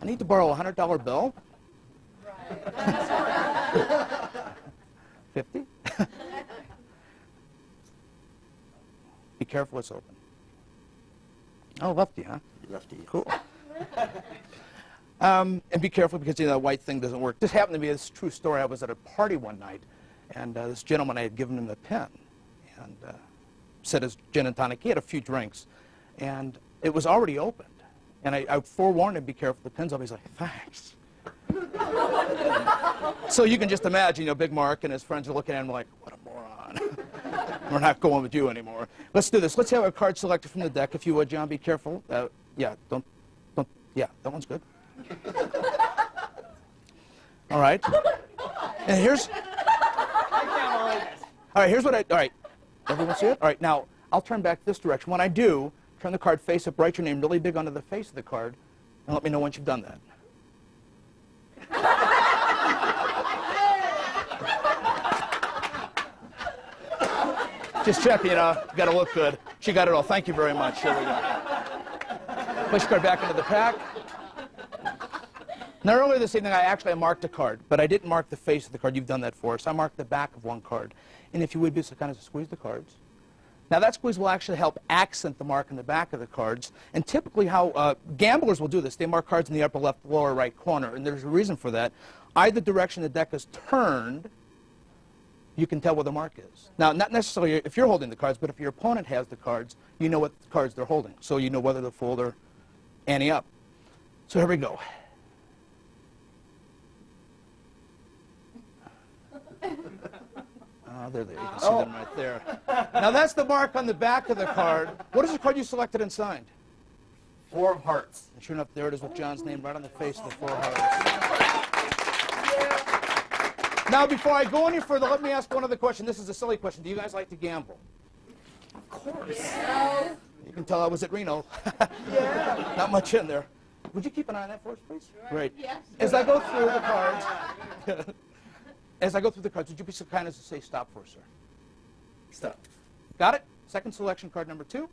need to borrow a $100 bill. 50? Be careful, it's open. Oh, lefty, huh? Lefty. Cool. And be careful because that white thing doesn't work. This happened to be this true story. I was at a party one night, and this gentleman, I had given him the pen, and said his gin and tonic. He had a few drinks, and it was already opened. And I forewarned him, be careful, the pen's open. He's like, thanks. So you can just imagine, Big Mark and his friends are looking at him like, what a moron. We're not going with you anymore. Let's do this. Let's have a card selected from the deck, if you would, John. Be careful. Yeah, yeah, that one's good. All right. And here's... All right, here's what all right. Everyone see it? All right, now, I'll turn back this direction. When I do, turn the card face up, write your name really big onto the face of the card, and let me know once you've done that. Just checking, you got to look good. She got it all. Thank you very much. Here we go. Place your card back into the pack. Now, earlier this evening, I marked a card, but I didn't mark the face of the card. You've done that for us. I marked the back of one card. And if you would be so kind as to squeeze the cards. Now, that squeeze will actually help accent the mark in the back of the cards. And typically how gamblers will do this, they mark cards in the upper left, lower right corner. And there's a reason for that. Either direction the deck is turned, you can tell where the mark is. Now, not necessarily if you're holding the cards, but if your opponent has the cards, you know what cards they're holding. So you know whether to fold or ante up. So here we go. Oh, there. You can see them right there. Now, that's the mark on the back of the card. What is the card you selected and signed? 4 of hearts. And sure enough, there it is with John's name right on the face of the 4 hearts. Now, before I go any further, let me ask one other question. This is a silly question. Do you guys like to gamble? Of course. Yeah. You can tell I was at Reno. Yeah. Not much in there. Would you keep an eye on that for us, please? Sure. Great. Yes. As I go through the cards, would you be so kind as to say stop for us, sir? Stop. Got it? Second selection, card number 2.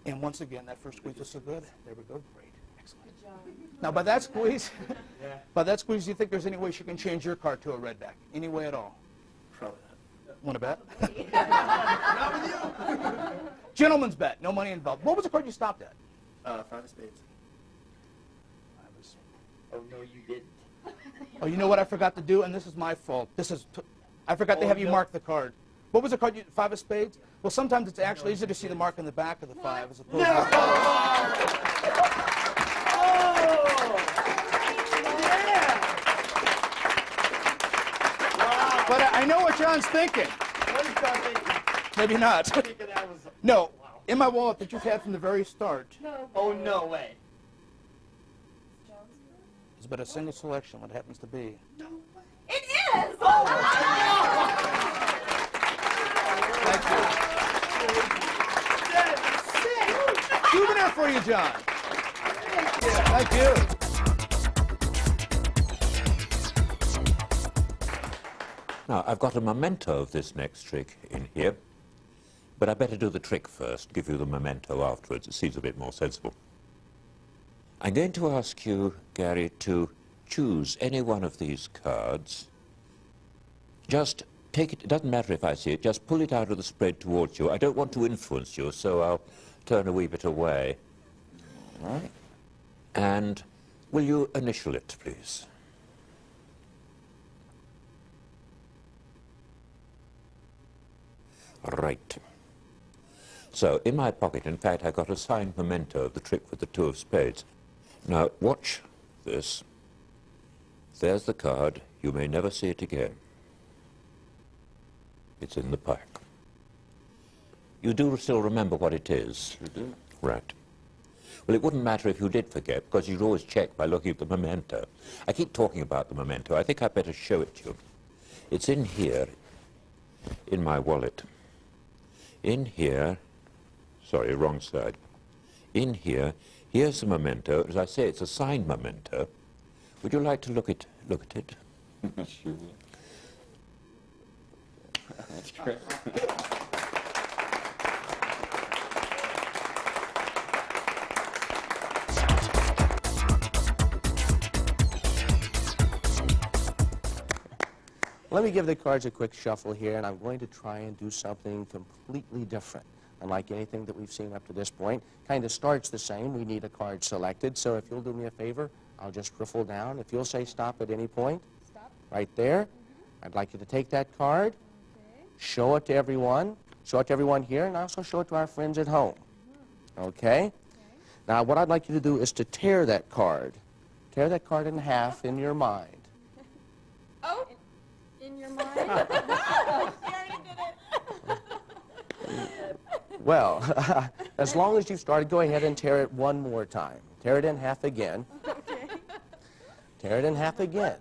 And once again, that first squeeze was so good. There we go. Great. Excellent. Good job. Now, by that squeeze, do you think there's any way she can change your card to a red back? Any way at all? Probably Want to bet? not. Not with you. Gentleman's bet. No money involved. What was the card you stopped at? 5 of spades. Oh, no, you didn't. Oh, you know what I forgot to do? And this is my fault. I forgot to have you mark the card. What was the card? 5 of spades? Well, sometimes it's actually easier to see the mark on the back of the 5 as opposed to... But I know what John's thinking. What is John thinking? Maybe not. Thinking that was... No, in my wallet that you've had from the very start. No. Oh, no way. It's but a single selection, what happens to be. It is! Thank you. Souvenir for you, John. Thank you. Now, I've got a memento of this next trick in here, but I better do the trick first, give you the memento afterwards. It seems a bit more sensible. I'm going to ask you, Gary, to choose any one of these cards. Just take it, it doesn't matter if I see it, just pull it out of the spread towards you. I don't want to influence you, so I'll turn a wee bit away. All right. And will you initial it, please? Right. So, in my pocket, in fact, I got a signed memento of the trick with the 2 of spades. Now, watch this. There's the card. You may never see it again. It's in the pack. You do still remember what it is? You do. Right. Well, it wouldn't matter if you did forget, because you'd always check by looking at the memento. I keep talking about the memento. I think I'd better show it to you. It's in here, in my wallet. In here, sorry, wrong side. In here, here's the memento. As I say, it's a signed memento. Would you like to look at it? Sure. That's great. Let me give the cards a quick shuffle here, and I'm going to try and do something completely different. Unlike anything that we've seen up to this point, kind of starts the same. We need a card selected, so if you'll do me a favor, I'll just riffle down. If you'll say stop at any point, Stop. right there, I'd like you to take that card, Okay. show it to everyone here, and also show it to our friends at home. Okay? Now, what I'd like you to do is to tear that card. Tear that card in half in your mind. Oh, in your mind? You already did it. Well, as long as you've started, go ahead and tear it one more time. Tear it in half again. Okay. Tear it in half again.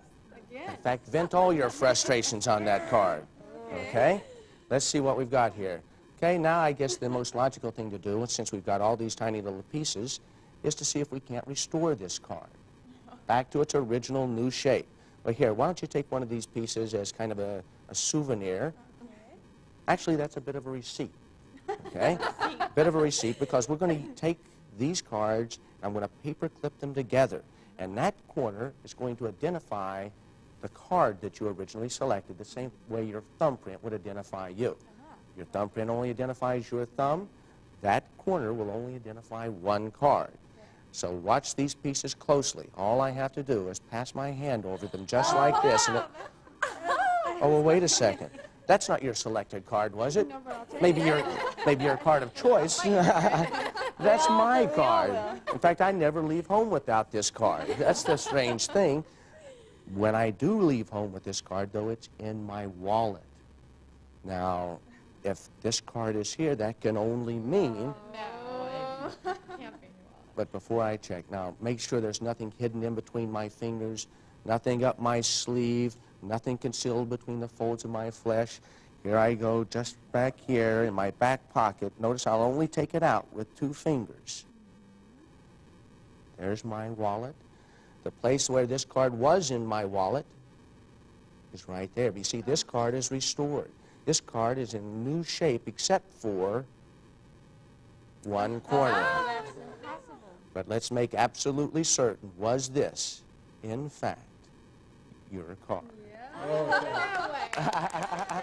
Again. In fact, vent all your frustrations on that card. Okay? Let's see what we've got here. Okay, now I guess the most logical thing to do, since we've got all these tiny little pieces, is to see if we can't restore this card back to its original new shape. Well, here, why don't you take one of these pieces as kind of a souvenir. Okay. Actually, that's a bit of a receipt. Okay? Bit of a receipt, because we're going to take these cards, and I'm going to paper clip them together. And that corner is going to identify the card that you originally selected, the same way your thumbprint would identify you. Your thumbprint only identifies your thumb. That corner will only identify one card. So watch these pieces closely. All I have to do is pass my hand over them just like this. And oh, well, wait a second. That's not your selected card, was it? No, but I'll take Maybe it. your card of choice. That's my card. In fact, I never leave home without this card. That's the strange thing. When I do leave home with this card, though, it's in my wallet. Now, if this card is here, that can only mean... No, it can't be in your wallet. But before I check, now, make sure there's nothing hidden in between my fingers, nothing up my sleeve, nothing concealed between the folds of my flesh. Here I go, just back here in my back pocket. Notice I'll only take it out with 2 fingers. There's my wallet. The place where this card was in my wallet is right there. But you see, this card is restored. This card is in new shape except for one corner. That's impossible. But let's make absolutely certain, was this, in fact, your card? Yeah. No way.